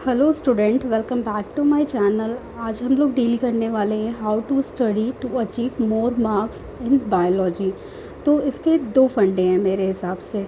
Hello student, welcome back to my channel. आज हम लोग डील करने वाले हैं how to study to achieve more marks in biology. तो इसके दो फंडे हैं मेरे हिसाब से।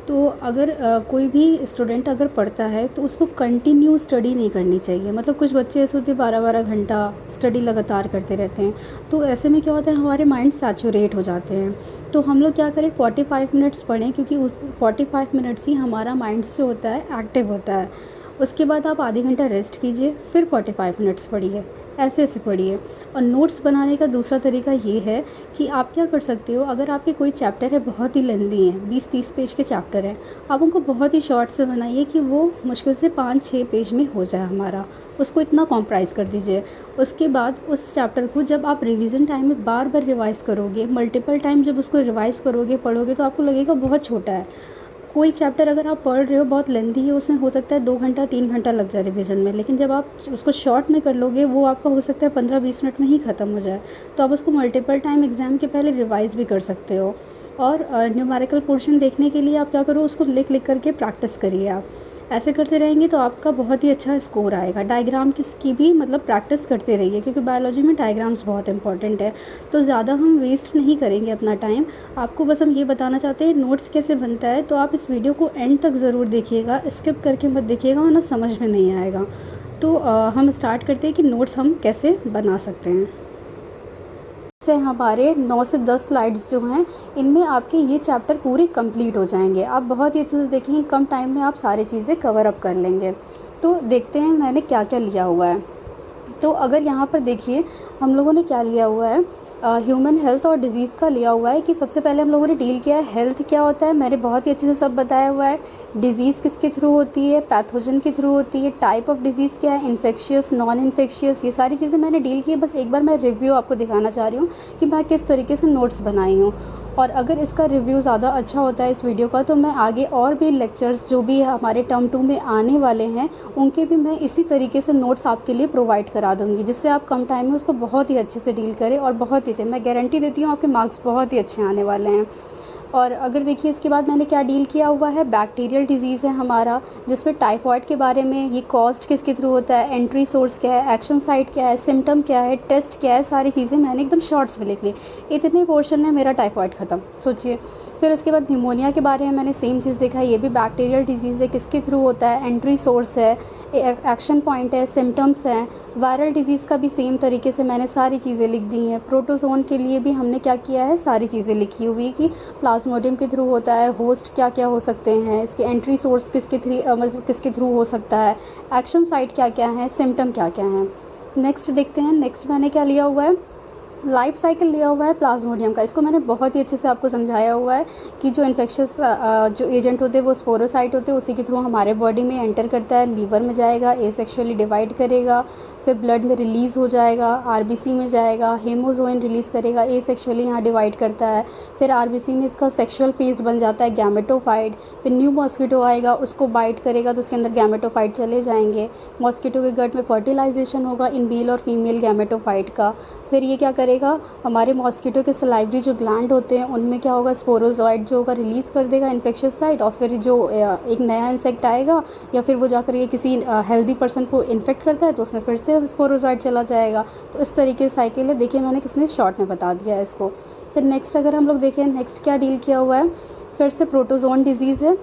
तो अगर कोई भी स्टूडेंट अगर पढ़ता है तो उसको कंटिन्यू स्टडी नहीं करनी चाहिए। मतलब कुछ बच्चे ऐसे होते हैं 12-12 घंटा स्टडी लगातार करते रहते हैं। तो ऐसे में क्या होता है, हमारे माइंड सैचुरेट हो जाते हैं। तो हम लोग क्या करें, 45 मिनट्स पढ़ें, क्योंकि उस 45 मिनट्स ही हमारा माइंड जो होता है एक्टिव होता है। उसके बाद आप आधे घंटा रेस्ट कीजिए, फिर 45 मिनट्स पढ़िए। ऐसे ऐसे पढ़िए। और नोट्स बनाने का दूसरा तरीका ये है कि आप क्या कर सकते हो, अगर आपके कोई चैप्टर है बहुत ही लेंदी हैं, 20-30 पेज के चैप्टर हैं, आप उनको बहुत ही शॉर्ट से बनाइए कि वो मुश्किल से 5-6 पेज में हो जाए हमारा। उसको इतना कॉम्प्राइज़ कर दीजिए। उसके बाद उस चैप्टर को जब आप रिवीजन टाइम में बार बार रिवाइज़ करोगे, मल्टीपल टाइम जब उसको रिवाइज़ करोगे, पढ़ोगे, तो आपको लगेगा बहुत छोटा है। कोई चैप्टर अगर आप पढ़ रहे हो बहुत लेंथी है, उसमें हो सकता है 2 घंटा 3 घंटा लग जाए रिवीजन में, लेकिन जब आप उसको शॉर्ट में कर लोगे वो आपका हो सकता है 15-20 मिनट में ही ख़त्म हो जाए। तो आप उसको मल्टीपल टाइम एग्ज़ाम के पहले रिवाइज़ भी कर सकते हो। और न्यूमेरिकल पोर्शन देखने के लिए आप क्या करो, उसको लिख लिख करके प्रैक्टिस करिए। आप ऐसे करते रहेंगे तो आपका बहुत ही अच्छा स्कोर आएगा। डायग्राम की भी मतलब प्रैक्टिस करते रहिए, क्योंकि बायोलॉजी में डायग्राम्स बहुत इंपॉर्टेंट है। तो ज़्यादा हम वेस्ट नहीं करेंगे अपना टाइम। आपको बस हम ये बताना चाहते हैं नोट्स कैसे बनता है। तो आप इस वीडियो को एंड तक ज़रूर देखिएगा, स्किप करके मत देखिएगा वरना समझ में नहीं आएगा। तो हम स्टार्ट करते हैं कि नोट्स हम कैसे बना सकते हैं। से हमारे 9 से 10 स्लाइड्स जो हैं, इनमें आपके ये चैप्टर पूरे कंप्लीट हो जाएंगे। आप बहुत ही अच्छे से देखेंगे, कम टाइम में आप सारी चीज़ें कवर अप कर लेंगे। तो देखते हैं मैंने क्या क्या लिया हुआ है। तो अगर यहाँ पर देखिए हम लोगों ने क्या लिया हुआ है, ह्यूमन हेल्थ और डिज़ीज़ का लिया हुआ है कि सबसे पहले हम लोगों ने डील किया है हेल्थ क्या होता है। मैंने बहुत ही अच्छे से सब बताया हुआ है। डिज़ीज़ किसके थ्रू होती है, पैथोजन के थ्रू होती है, टाइप ऑफ डिज़ीज़ क्या है, इन्फेक्शियस, नॉन इन्फेक्शियस, ये सारी चीज़ें मैंने डील की है। बस एक बार मैं रिव्यू आपको दिखाना चाह रही हूँ कि मैं किस तरीके से नोट्स बनाई हूँ। और अगर इसका रिव्यू ज़्यादा अच्छा होता है इस वीडियो का, तो मैं आगे और भी लेक्चर्स जो भी हमारे टर्म 2 में आने वाले हैं, उनके भी मैं इसी तरीके से नोट्स आपके लिए प्रोवाइड करा दूँगी, जिससे आप कम टाइम में उसको बहुत ही अच्छे से डील करें। और बहुत ही अच्छे, मैं गारंटी देती हूँ आपके मार्क्स बहुत ही अच्छे आने वाले हैं। और अगर देखिए इसके बाद मैंने क्या डील किया हुआ है, बैक्टीरियल डिजीज़ है हमारा, जिसमें टाइफॉइड के बारे में, ये कॉस्ट किसके थ्रू होता है, एंट्री सोर्स क्या है, एक्शन साइट क्या है, सिम्टम क्या है, टेस्ट क्या है, सारी चीज़ें मैंने एकदम शॉर्ट्स में लिख ली। इतने पोर्शन में मेरा टाइफॉइड ख़त्म, सोचिए। फिर उसके बाद निमोनिया के बारे में मैंने सेम चीज़ देखा है, ये भी बैक्टीरियल डिजीज़ है, किसके थ्रू होता है, एंट्री सोर्स है, एक्शन पॉइंट है, सिम्टम्स हैं। वायरल डिजीज़ का भी सेम तरीके से मैंने सारी चीज़ें लिख दी हैं। प्रोटोजोन के लिए भी हमने क्या किया है, सारी चीज़ें लिखी हुई कि प्लाज्मोडियम के थ्रू होता है, होस्ट क्या क्या हो सकते हैं, इसके एंट्री सोर्स मतलब किसके थ्रू हो सकता है, एक्शन साइट क्या क्या है, सिम्टम क्या क्या हैं। नेक्स्ट देखते हैं, नेक्स्ट मैंने क्या लिया हुआ है, लाइफ साइकिल लिया हुआ है प्लाज्मोडियम का। इसको मैंने बहुत ही अच्छे से आपको समझाया हुआ है कि जो इन्फेक्शस जो एजेंट होते हैं वो स्पोरोसाइट होते हैं, उसी के थ्रू हमारे बॉडी में एंटर करता है, लीवर में जाएगा, एसेक्सुअली डिवाइड करेगा, फिर ब्लड में रिलीज़ हो जाएगा, आरबीसी में जाएगा, हेमोजोइन रिलीज़ करेगा, एसेक्सुअली यहाँ डिवाइड करता है, फिर आरबीसी में इसका सेक्सुअल फेज बन जाता है गैमेटोफाइट। फिर न्यू मॉस्किटो आएगा, उसको बाइट करेगा तो उसके अंदर गैमेटोफाइट चले जाएंगे। मॉस्किटो के गट में फर्टिलाइजेशन होगा इन मेल और फीमेल गैमेटोफाइट का। फिर ये क्या करेगा, हमारे मॉस्किटो के सलाइवरी जो ग्लैंड होते हैं उनमें क्या होगा, स्पोरोजॉइड जो होगा रिलीज़ कर देगा इन्फेक्शियस साइट। और फिर जो एक नया इंसेक्ट आएगा, या फिर वो जाकर ये किसी हेल्दी पर्सन को इन्फेक्ट करता है तो उसमें फिर से स्पोरोजॉइड चला जाएगा। तो इस तरीके से साइकिल है। देखिए मैंने किसने शॉर्ट में बता दिया है इसको। फिर नेक्स्ट अगर हम लोग देखें, नेक्स्ट क्या डील किया हुआ है, फिर से प्रोटोजोन डिजीज़ है,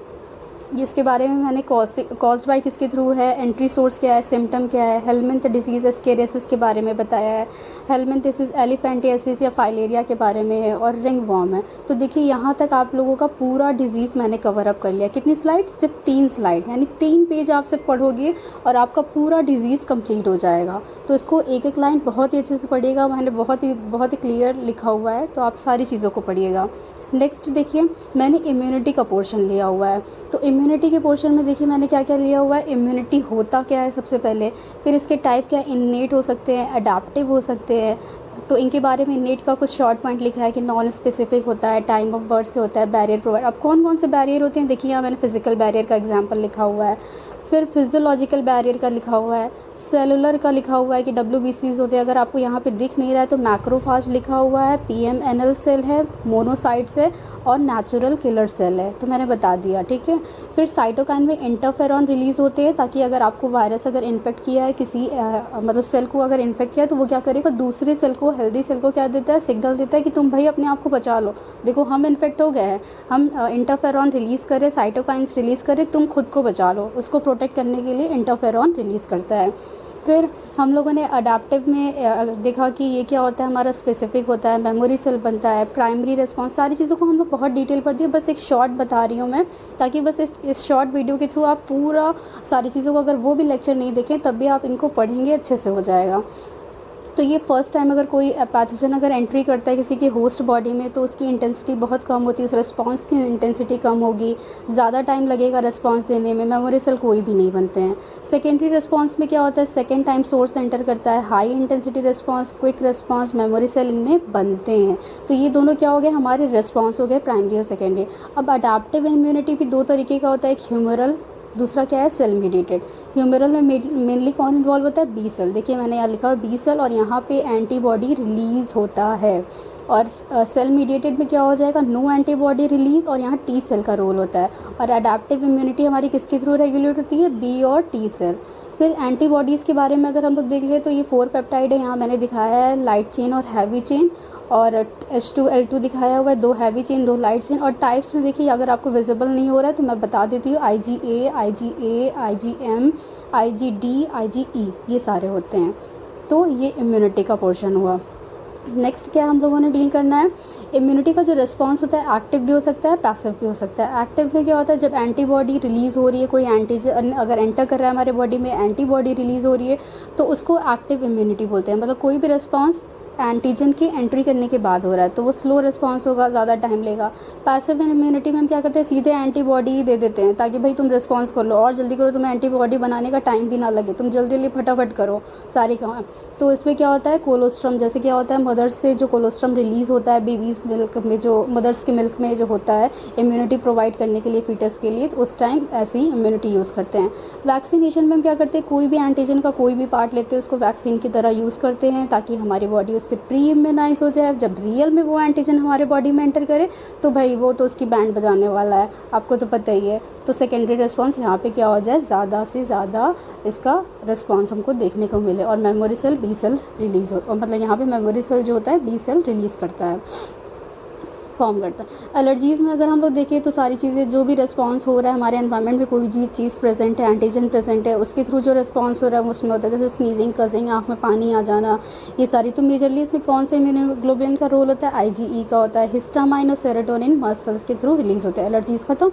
जिसके बारे में मैंने कॉज्ड बाय किसके थ्रू है, एंट्री सोर्स क्या है, सिम्टम क्या है, हेलमिंथ डिजीज़ एस्केरियासिस के बारे में बताया है, हेलमिंथिसिस एलिफेंटियासिस या फाइलेरिया के बारे में है, और रिंग वॉर्म है। तो देखिए यहाँ तक आप लोगों का पूरा डिजीज़ मैंने कवर अप कर लिया। कितनी स्लाइड, सिर्फ 3 स्लाइड, यानी 3 पेज आप सिर्फ पढ़ोगे और आपका पूरा डिजीज़ कंप्लीट हो जाएगा। तो इसको एक एक लाइन बहुत ही अच्छे से पढ़िएगा, मैंने बहुत ही क्लियर लिखा हुआ है, तो आप सारी चीज़ों को पढ़िएगा। नेक्स्ट देखिए मैंने इम्यूनिटी का पोर्शन लिया हुआ है। तो इम्यूनिटी के पोर्शन में देखिए मैंने क्या क्या लिया हुआ है, इम्यूनिटी होता क्या है सबसे पहले, फिर इसके टाइप क्या है, इन्नेट हो सकते हैं, अडेप्टिव हो सकते हैं। तो इनके बारे में इन्नेट का कुछ शॉर्ट पॉइंट लिखा है कि नॉन स्पेसिफिक होता है, टाइम ऑफ बर्थ से होता है, बैरियर प्रोवाइड। अब कौन कौन से बैरियर होते हैं देखिए, यहाँ मैंने फिजिकल बैरियर का एग्जाम्पल लिखा हुआ है। फिर फिजियोलॉजिकल बैरियर का लिखा हुआ है, सेलुलर का लिखा हुआ है कि WBCs होते हैं, अगर आपको यहाँ पे दिख नहीं रहा है तो मैक्रोफाज लिखा हुआ है, PMNL सेल है, मोनोसाइट्स है और नेचुरल किलर सेल है, तो मैंने बता दिया, ठीक है। फिर साइटोकाइन में इंटरफेरॉन रिलीज़ होते हैं, ताकि अगर आपको वायरस अगर इन्फेक्ट किया है किसी मतलब सेल को अगर इन्फेक्ट किया है तो वो क्या करेगा, दूसरे सेल को, हेल्दी सेल को क्या देता है, सिग्नल देता है कि तुम भाई अपने आप को बचा लो, देखो हम इन्फेक्ट हो गए हैं, हम इंटरफेरॉन रिलीज़ करें, साइटोकाइंस रिलीज़ करें, तुम खुद को बचा लो। उसको प्रोटेक्ट करने के लिए इंटरफेरॉन रिलीज़ करता है। फिर हम लोगों ने अडेप्टिव में देखा कि ये क्या होता है, हमारा स्पेसिफिक होता है, मेमोरी सेल बनता है, प्राइमरी रिस्पॉन्स, सारी चीज़ों को हम लोग बहुत डिटेल पढ़ दिए, बस एक शॉर्ट बता रही हूँ मैं, ताकि बस इस शॉर्ट वीडियो के थ्रू आप पूरा सारी चीज़ों को, अगर वो भी लेक्चर नहीं देखें तब भी आप इनको पढ़ेंगे, अच्छे से हो जाएगा। तो ये फर्स्ट टाइम अगर कोई पैथोजन अगर एंट्री करता है किसी की होस्ट बॉडी में तो उसकी इंटेंसिटी बहुत कम होती है, उस रिस्पांस की इंटेंसिटी कम होगी, ज़्यादा टाइम लगेगा रिस्पांस देने में, मेमोरी सेल कोई भी नहीं बनते हैं। सेकेंडरी रिस्पांस में क्या होता है, सेकेंड टाइम सोर्स एंटर करता है, high intensity response, quick response, memory cell इनमें बनते हैं। तो ये दोनों क्या हो गए, हमारे रिस्पांस हो गए प्राइमरी और सेकेंडरी। अब अडेप्टिव इम्यूनिटी भी दो तरीके का होता है, एक ह्यूमरल, दूसरा क्या है सेल मीडिएटेड। ह्यूमरल में मेनली कौन इन्वॉल्व होता है, बी सेल, देखिए मैंने यहाँ लिखा है बी सेल, और यहाँ पे एंटीबॉडी रिलीज़ होता है। और सेल मीडिएटेड में क्या हो जाएगा, नो एंटीबॉडी रिलीज़, और यहाँ टी सेल का रोल होता है। और अडेप्टिव इम्यूनिटी हमारी किसके थ्रू रेगुलेट होती है, बी और टी सेल। फिर एंटीबॉडीज़ के बारे में अगर हम लोग देख लें तो ये 4 पेप्टाइड है, यहाँ मैंने दिखाया है लाइट चेन और हैवी चेन, और H2L2 दिखाया हुआ है, 2 हैवी चेन 2 लाइट चेन। और टाइप्स में देखिए अगर आपको विजिबल नहीं हो रहा है तो मैं बता देती हूँ, IgA, IgA, IgM, IgD, IgE, ये सारे होते हैं। तो ये इम्यूनिटी का पोर्शन हुआ। नेक्स्ट क्या हम लोगों ने डील करना है, इम्यूनिटी का जो रिस्पांस होता है एक्टिव भी हो सकता है, पैसिव भी हो सकता है। एक्टिव में क्या होता है, जब एंटीबॉडी रिलीज़ हो रही है, कोई एंटीजन अगर एंटर कर रहा है हमारे बॉडी में, एंटीबॉडी रिलीज़ हो रही है तो उसको एक्टिव इम्यूनिटी बोलते हैं। मतलब कोई भी रिस्पांस एंटीजन की एंट्री करने के बाद हो रहा है तो वो स्लो रिस्पांस होगा, ज़्यादा टाइम लेगा। पैसिव इम्यूनिटी में हम क्या करते हैं, सीधे एंटीबॉडी ही दे देते हैं, ताकि भाई तुम रिस्पांस कर लो और जल्दी करो, तुम्हें एंटीबॉडी बनाने का टाइम भी ना लगे, तुम जल्दी जल्दी फटाफट करो सारी काम। तो इसमें क्या होता है, कोलोस्ट्रम, जैसे क्या होता है मदर्स से जो कोलोस्ट्रम रिलीज़ होता है बेबीज़ मिल्क में, जो मदर्स के मिल्क में जो होता है इम्यूनिटी प्रोवाइड करने के लिए फीटस के लिए, तो उस टाइम ऐसी इम्यूनिटी यूज़ करते हैं। वैक्सीनेशन में हम क्या करते हैं, कोई भी एंटीजन का कोई भी पार्ट लेते हैं उसको वैक्सीन की तरह यूज़ करते हैं, ताकि हमारी बॉडी उससे प्री इम्यूनाइज हो जाए। जब रियल में वो एंटीजन हमारे बॉडी में एंटर करे तो भाई वो तो उसकी बैंड बजाने वाला है, आपको तो पता ही है। तो सेकेंडरी रिस्पांस यहाँ पे क्या हो जाए, ज़्यादा से ज़्यादा इसका रिस्पांस हमको देखने को मिले, और memory cell B cell release हो, मतलब यहाँ पे मेमोरी सेल जो होता है बी सेल रिलीज़ करता है, फॉर्म करता है। एलर्जीज़ में अगर हम लोग देखें तो सारी चीज़ें जो भी रिस्पांस हो रहा है हमारे एनवायरनमेंट में, कोई भी चीज़ प्रेजेंट है, एंटीजन प्रेजेंट है, उसके थ्रू जो रिस्पांस हो रहा है उसमें होता है, जैसे स्नीजिंग, कजिंग, आँख में पानी आ जाना, ये सारी। तो मेजरली इसमें कौन से इम्यूनोग्लोबुलिन का रोल होता है, IgE का होता है। हिस्टामाइन और सेरोटोनिन मसल्स के थ्रू रिलीज़ होते हैं। एलर्जीज़ खत्म।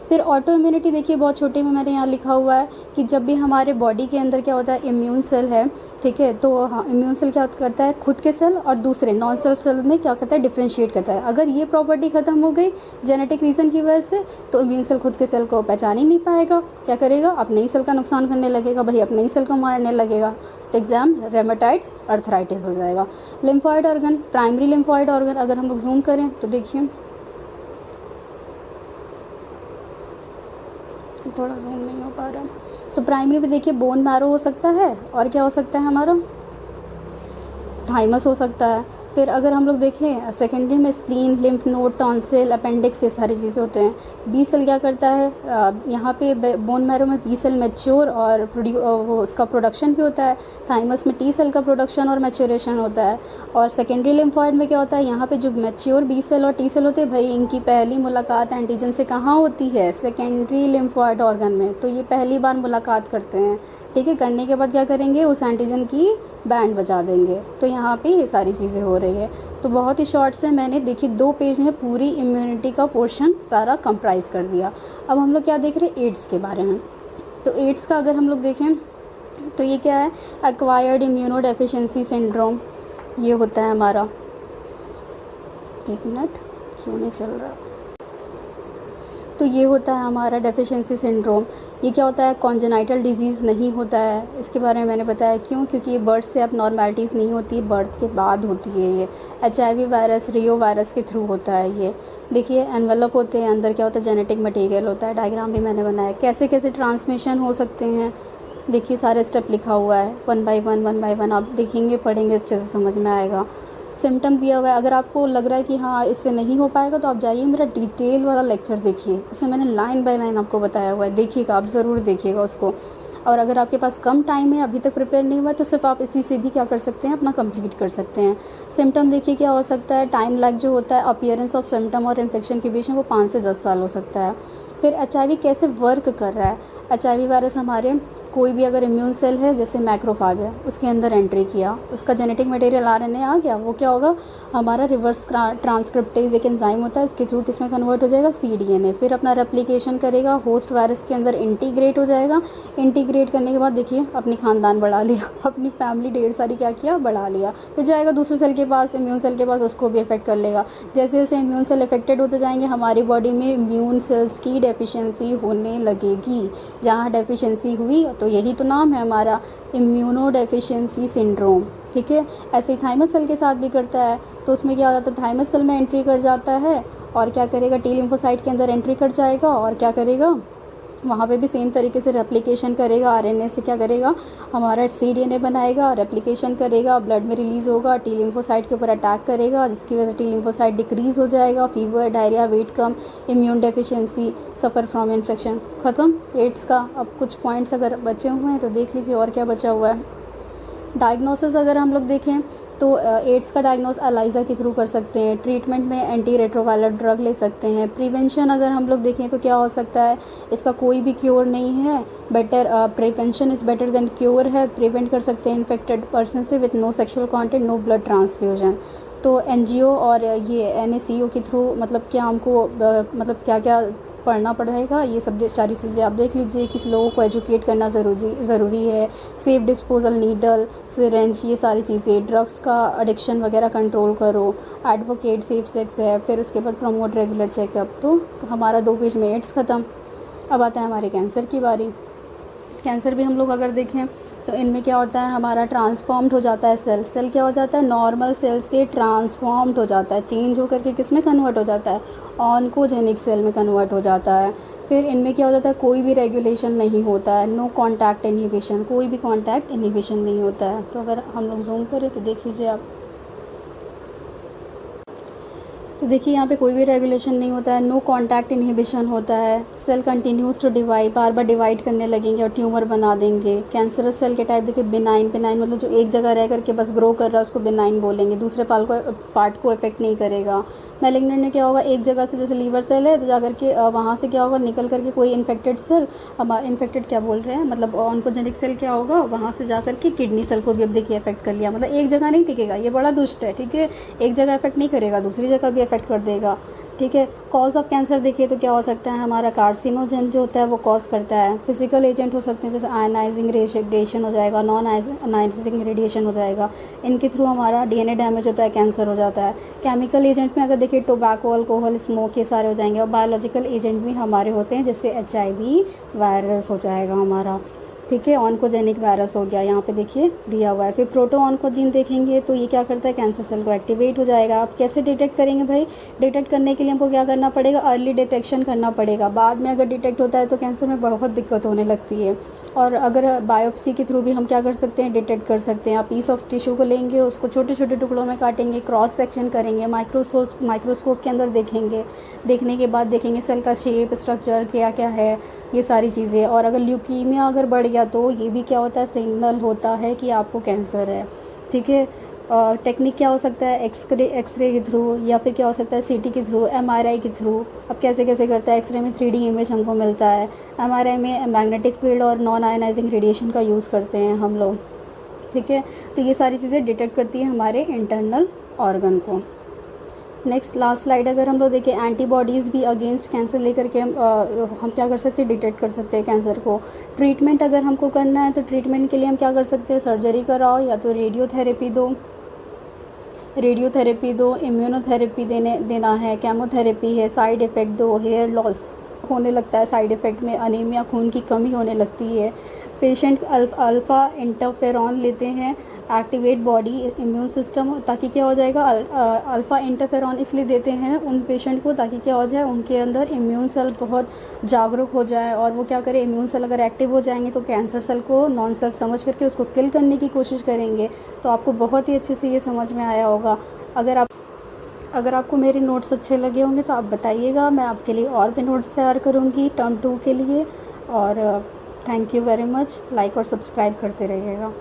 फिर ऑटो इम्यूनिटी देखिए बहुत छोटे में मैंने यहाँ लिखा हुआ है कि जब भी हमारे बॉडी के अंदर क्या होता है, इम्यून सेल है, ठीक है, तो हाँ इम्यून सेल क्या करता है, खुद के सेल और दूसरे नॉन सेल्फ सेल में क्या करता है, डिफ्रेंशिएट करता है। अगर ये प्रॉपर्टी खत्म हो गई जेनेटिक रीज़न की वजह से तो इम्यून सेल खुद के सेल को पहचान ही नहीं पाएगा, क्या करेगा, अपने ही सेल का नुकसान करने लगेगा, भाई अपने ही सेल को मारने लगेगा। एग्जाम रेमेटाइड अर्थराइटिस हो जाएगा। Lymphoid organ, primary lymphoid organ अगर हम लोग जूम करें तो देखिए, थोड़ा जूम नहीं हो पा रहा, तो प्राइमरी में देखिए बोन मैरो हो सकता है, और क्या हो सकता है हमारा, थाइमस हो सकता है। फिर अगर हम लोग देखें सेकेंडरी में spleen, lymph node, tonsil, appendix, ये सारी चीज़ें होते हैं। बी सेल क्या करता है, यहाँ पे बोन मैरो में बी सेल मैच्योर और वो उसका प्रोडक्शन भी होता है। थाइमस में टी सेल का प्रोडक्शन और मैच्योरेशन होता है। और सेकेंडरी लिम्फॉइड में क्या होता है, यहाँ पे जो मैच्योर बी सेल और टी सेल होते हैं, भाई इनकी पहली मुलाकात एंटीजन से कहाँ होती है, सेकेंडरी लिम्फॉइड ऑर्गन में। तो ये पहली बार मुलाकात करते हैं, ठीक है, करने के बाद क्या करेंगे, उस एंटीजन की बैंड बजा देंगे। तो यहाँ पे ये सारी चीज़ें हो रही है। तो बहुत ही शॉर्ट से मैंने देखिए 2 पेज में पूरी इम्यूनिटी का पोर्शन सारा कंप्राइज कर दिया। अब हम लोग क्या देख रहे हैं, एड्स के बारे में। तो एड्स का अगर हम लोग देखें तो ये क्या है, एक्वायर्ड इम्यूनो डेफिशिएंसी सिंड्रोम, ये होता है हमारा। एक मिनट क्यों नहीं चल रहा। तो ये होता है हमारा डेफिशिएंसी सिंड्रोम। ये क्या होता है, कॉन्जेनाइटल डिजीज़ नहीं होता है, इसके बारे में मैंने बताया क्यों, क्योंकि ये बर्थ से अब नॉर्मेलिटीज़ नहीं होती, बर्थ के बाद होती है। ये HIV वायरस, रियो वायरस के थ्रू होता है। ये देखिए एनवेलप होते हैं, अंदर क्या होता है, जेनेटिक मटेरियल होता है। डायग्राम भी मैंने बनाया कैसे कैसे ट्रांसमिशन हो सकते हैं। देखिए सारे स्टेप लिखा हुआ है, वन बाय वन आप देखेंगे पढ़ेंगे अच्छे से समझ में आएगा। सिम्टम दिया हुआ है, अगर आपको लग रहा है कि हाँ इससे नहीं हो पाएगा तो आप जाइए मेरा डिटेल वाला लेक्चर देखिए, उसमें मैंने लाइन बाय लाइन आपको बताया हुआ है, देखिएगा आप ज़रूर देखिएगा उसको। और अगर आपके पास कम टाइम है, अभी तक प्रिपेयर नहीं हुआ है, तो सिर्फ आप इसी से भी क्या कर सकते हैं, अपना कंप्लीट कर सकते हैं। सिम्टम देखिए क्या हो सकता है, टाइम लैग जो होता है अपीयरेंस ऑफ सिम्टम और इन्फेक्शन के बीच में, वो 5 से 10 साल हो सकता है। फिर HIV कैसे वर्क कर रहा है, HIV वायरस हमारे कोई भी अगर इम्यून सेल है, जैसे मैक्रोफाज है, उसके अंदर एंट्री किया, उसका जेनेटिक मटेरियल RNA आ गया, वो क्या होगा, हमारा रिवर्स ट्रांसक्रिप्टेज एक एंजाइम होता है, इसके थ्रू किसमें कन्वर्ट हो जाएगा, cDNA। फिर अपना रेप्लिकेशन करेगा, होस्ट वायरस के अंदर इंटीग्रेट हो जाएगा। इंटीग्रेट करने के बाद देखिए अपनी ख़ानदान बढ़ा लिया, अपनी फैमिली ढेर सारी क्या किया, बढ़ा लिया। फिर जाएगा दूसरे सेल के पास, इम्यून सेल के पास, उसको भी अफेक्ट कर लेगा। जैसे जैसे इम्यून सेल अफेक्टेड होते जाएंगे, हमारी बॉडी में इम्यून सेल्स की डेफिशिएंसी होने लगेगी। जहाँ डेफिशिएंसी हुई तो यही तो नाम है हमारा, इम्यूनो डेफिशिएंसी सिंड्रोम। ठीक है, ऐसे ही थाइमस सेल के साथ भी करता है। तो उसमें क्या हो जाता है, थाइमस सेल में एंट्री कर जाता है और क्या करेगा, टी लिम्फोसाइट के अंदर एंट्री कर जाएगा और क्या करेगा, वहाँ पे भी सेम तरीके से रेप्लिकेशन करेगा। RNA से क्या करेगा, हमारा cDNA बनाएगा, रेप्लिकेशन करेगा, ब्लड में रिलीज़ होगा, टी लिम्फोसाइट के ऊपर अटैक करेगा, जिसकी वजह से टी लिम्फोसाइट डिक्रीज़ हो जाएगा, फीवर, डायरिया, वेट कम, immune deficiency, suffer from infection. ख़त्म एड्स का। अब कुछ पॉइंट्स अगर बचे हुए हैं तो देख लीजिए और क्या बचा हुआ है। डायग्नोसिस अगर हम लोग देखें तो एड्स का डायग्नोस एलाइजा के थ्रू कर सकते हैं। ट्रीटमेंट में एंटी रेट्रोवायरल ड्रग ले सकते हैं। प्रिवेंशन अगर हम लोग देखें तो क्या हो सकता है, इसका कोई भी क्योर नहीं है, better prevention is better than cure है। प्रिवेंट कर सकते हैं इन्फेक्टेड पर्सन से with no sexual contact, no blood transfusion. तो NGO और ये NACO के थ्रू मतलब क्या हमको मतलब क्या क्या पढ़ना पड़ेगा, ये सब सारी चीज़ें आप देख लीजिए। किस लोगों को एजुकेट करना ज़रूरी है। सेफ डिस्पोजल, नीडल, सिरेंज, ये सारी चीज़ें। ड्रग्स का एडिक्शन वगैरह कंट्रोल करो। एडवोकेट सेफ सेक्स है। फिर उसके बाद प्रमोट रेगुलर चेकअप। तो हमारा 2 पेज में एड्स ख़त्म। अब आता है हमारे कैंसर की बारी। कैंसर भी हम लोग अगर देखें तो इनमें क्या होता है, हमारा ट्रांसफॉर्म्ड हो जाता है सेल क्या हो जाता है, नॉर्मल सेल से ट्रांसफॉर्म्ड हो जाता है, चेंज होकर के किस में कन्वर्ट हो जाता है, ऑन्कोजेनिक सेल में कन्वर्ट हो जाता है। फिर इनमें क्या हो जाता है, कोई भी रेगुलेशन नहीं होता है, नो कॉन्टैक्ट इनहिबिशन, कोई भी कॉन्टैक्ट इनहिबिशन नहीं होता है। तो अगर हम लोग जूम करें तो देख लीजिए आप, तो देखिए यहाँ पे कोई भी रेगुलेशन नहीं होता है, नो कॉन्टैक्ट इनहिबिशन होता है। सेल कंटिन्यूज टू डिवाइड, बार बार डिवाइड करने लगेंगे और ट्यूमर बना देंगे। कैंसरस सेल के टाइप देखिए बिनाइन मतलब जो एक जगह रह करके बस ग्रो कर रहा है उसको बिनाइन बोलेंगे, दूसरे पार्ट को इफेक्ट नहीं करेगा। मैलिग्नेंट में क्या होगा, एक जगह से जैसे लीवर सेल है तो जा करके वहाँ से क्या होगा, निकल करके कोई इन्फेक्टेड सेल, हमारा इन्फेक्टेड क्या बोल रहे हैं, मतलब ऑन्कोजेनिक सेल क्या होगा, वहाँ से जा करके किडनी सेल को भी अब देखिए इफेक्ट कर लिया। मतलब एक जगह नहीं टिकेगा, ये बड़ा दुष्ट है। ठीक है, एक जगह इफेक्ट नहीं करेगा, दूसरी जगह भी इफेक्ट कर देगा। ठीक है, कॉज ऑफ कैंसर देखिए तो क्या हो सकता है, हमारा कार्सिनोजन जो होता है वो कॉज करता है। फिजिकल एजेंट हो सकते हैं, जैसे आयनाइजिंग रेडिएशन हो जाएगा, नॉन आयनाइजिंग रेडिएशन हो जाएगा, इनके थ्रू हमारा DNA डैमेज होता है, कैंसर हो जाता है। केमिकल एजेंट में अगर देखिए टोबैको, अल्कोहल, स्मोक, ये सारे हो जाएंगे। और बायोलॉजिकल एजेंट भी हमारे होते हैं, जैसे HIV वायरस हो जाएगा हमारा। ठीक है, ऑन्कोजेनिक वायरस हो गया, यहाँ पे देखिए दिया हुआ है। फिर प्रोटो ऑन्कोजीन देखेंगे तो ये क्या करता है, कैंसर सेल को एक्टिवेट हो जाएगा। आप कैसे डिटेक्ट करेंगे भाई, डिटेक्ट करने के लिए हमको क्या करना पड़ेगा, अर्ली डिटेक्शन करना पड़ेगा। बाद में अगर डिटेक्ट होता है तो कैंसर में बहुत दिक्कत होने लगती है। और अगर बायोप्सी के थ्रू भी हम क्या कर सकते हैं, डिटेक्ट कर सकते हैं। आप पीस ऑफ टिश्यू को लेंगे, उसको छोटे छोटे टुकड़ों में काटेंगे, क्रॉस सेक्शन करेंगे, माइक्रोस्कोप के अंदर देखेंगे, देखने के बाद देखेंगे सेल का शेप, स्ट्रक्चर क्या क्या है, ये सारी चीज़ें। और अगर ल्यूकीमिया अगर बढ़ गया तो ये भी क्या होता है, सिग्नल होता है कि आपको कैंसर है। ठीक है, टेक्निक क्या हो सकता है, एक्सरे के थ्रू, या फिर क्या हो सकता है CT के थ्रू, MRI के थ्रू। अब कैसे कैसे करता है, एक्सरे में 3D इमेज हमको मिलता है, MRI में मैग्नेटिक फील्ड और नॉन आयनाइजिंग रेडिएशन का यूज़ करते हैं हम लोग। ठीक है, तो ये सारी चीज़ें डिटेक्ट करती है हमारे इंटरनल ऑर्गन को। नेक्स्ट लास्ट स्लाइड अगर हम लोग देखें, एंटीबॉडीज़ भी अगेंस्ट कैंसर लेकर के हम क्या कर सकते हैं, डिटेक्ट कर सकते हैं कैंसर को। ट्रीटमेंट अगर हमको करना है तो ट्रीटमेंट के लिए हम क्या कर सकते हैं, सर्जरी कराओ या तो रेडियोथेरेपी दो, इम्यूनोथेरेपी देना है, केमोथेरेपी है, साइड इफ़ेक्ट दो, हेयर लॉस होने लगता है साइड इफ़ेक्ट में, अनीमिया, खून की कमी होने लगती है। पेशेंट अल्फ़ा इंटरफेरॉन लेते हैं, एक्टिवेट बॉडी इम्यून सिस्टम, ताकि क्या हो जाएगा, अल्फ़ा इंटरफेरॉन इसलिए देते हैं उन पेशेंट को ताकि क्या हो जाए, उनके अंदर इम्यून सेल बहुत जागरूक हो जाए और वो क्या करे, इम्यून सेल अगर एक्टिव हो जाएंगे तो कैंसर सेल को नॉन सेल्फ समझ करके उसको किल करने की कोशिश करेंगे। तो आपको बहुत ही अच्छे से ये समझ में आया होगा। अगर आपको मेरे नोट्स अच्छे लगे होंगे तो आप बताइएगा, मैं आपके लिए और भी नोट्स तैयार करूँगी टर्म 2 के लिए। और thank you very much. Like और सब्सक्राइब करते रहिएगा।